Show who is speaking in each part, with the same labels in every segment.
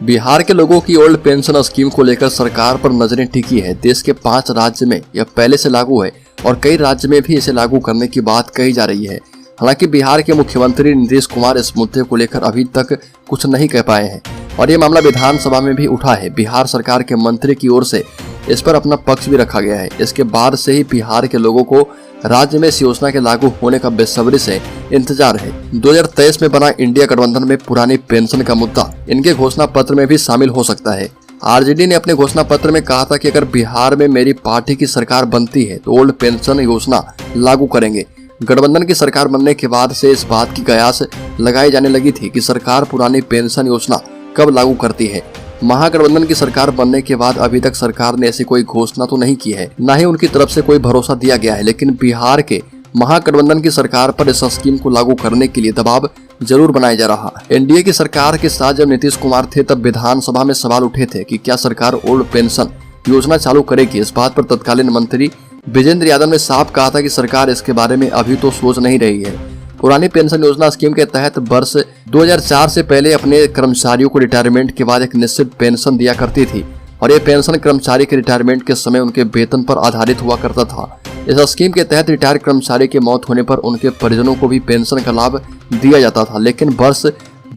Speaker 1: बिहार के लोगों की ओल्ड पेंशन स्कीम को लेकर सरकार पर नजरें टिकी है। देश के 5 राज्य में यह पहले से लागू है और कई राज्य में भी इसे लागू करने की बात कही जा रही है। हालांकि बिहार के मुख्यमंत्री नीतीश कुमार इस मुद्दे को लेकर अभी तक कुछ नहीं कह पाए हैं और ये मामला विधानसभा में भी उठा है। बिहार सरकार के मंत्री की ओर से इस पर अपना पक्ष भी रखा गया है। इसके बाद से ही बिहार के लोगों को राज्य में इस योजना के लागू होने का बेसब्री से इंतजार है। 2023 में बना इंडिया गठबंधन में पुरानी पेंशन का मुद्दा इनके घोषणा पत्र में भी शामिल हो सकता है। आरजेडी ने अपने घोषणा पत्र में कहा था कि अगर बिहार में मेरी पार्टी की सरकार बनती है तो ओल्ड पेंशन योजना लागू करेंगे। गठबंधन की सरकार बनने के बाद से इस बात की कयास लगाई जाने लगी थी कि सरकार पुरानी पेंशन योजना कब लागू करती है। महागठबंधन की सरकार बनने के बाद अभी तक सरकार ने ऐसी कोई घोषणा तो नहीं की है, न ही उनकी तरफ से कोई भरोसा दिया गया है। लेकिन बिहार के महागठबंधन की सरकार पर इस स्कीम को लागू करने के लिए दबाव जरूर बनाया जा रहा। एनडीए की सरकार के साथ जब नीतीश कुमार थे तब विधानसभा में सवाल उठे थे कि क्या सरकार ओल्ड पेंशन योजना चालू करेगी। इस बात पर तत्कालीन मंत्री विजेंद्र यादव ने साफ कहा था कि सरकार इसके बारे में अभी तो सोच नहीं रही है। पुरानी पेंशन योजना स्कीम के तहत वर्ष 2004 से पहले अपने कर्मचारियों को रिटायरमेंट के बाद एक निश्चित पेंशन दिया करती थी और ये पेंशन कर्मचारी के रिटायरमेंट के समय उनके वेतन पर आधारित हुआ करता था। इस स्कीम के तहत रिटायर कर्मचारी की मौत होने पर उनके परिजनों को भी पेंशन का लाभ दिया जाता था। लेकिन वर्ष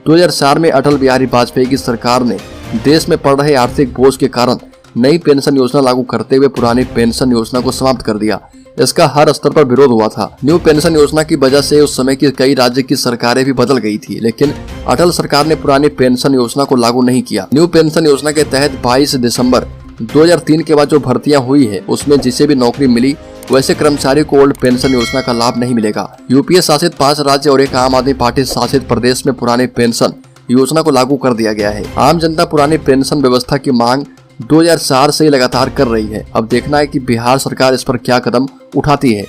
Speaker 1: 2004 में अटल बिहारी वाजपेयी की सरकार ने देश में पड़ रहे आर्थिक बोझ के कारण नई पेंशन योजना लागू करते हुए पुरानी पेंशन योजना को समाप्त कर दिया। इसका हर स्तर पर विरोध हुआ था। न्यू पेंशन योजना की वजह से उस समय की कई राज्य की सरकारें भी बदल गई थी, लेकिन अटल सरकार ने पुरानी पेंशन योजना को लागू नहीं किया। न्यू पेंशन योजना के तहत 22 दिसंबर 2003 के बाद जो भर्तियां हुई है उसमें जिसे भी नौकरी मिली वैसे कर्मचारी को ओल्ड पेंशन योजना का लाभ नहीं मिलेगा। यूपीए शासित 5 राज्य और एक आम आदमी पार्टी शासित प्रदेश में पुरानी पेंशन योजना को लागू कर दिया गया है। आम जनता पुरानी पेंशन व्यवस्था की मांग 2004 से लगातार कर रही है। अब देखना है कि बिहार सरकार इस पर क्या कदम उठाती है।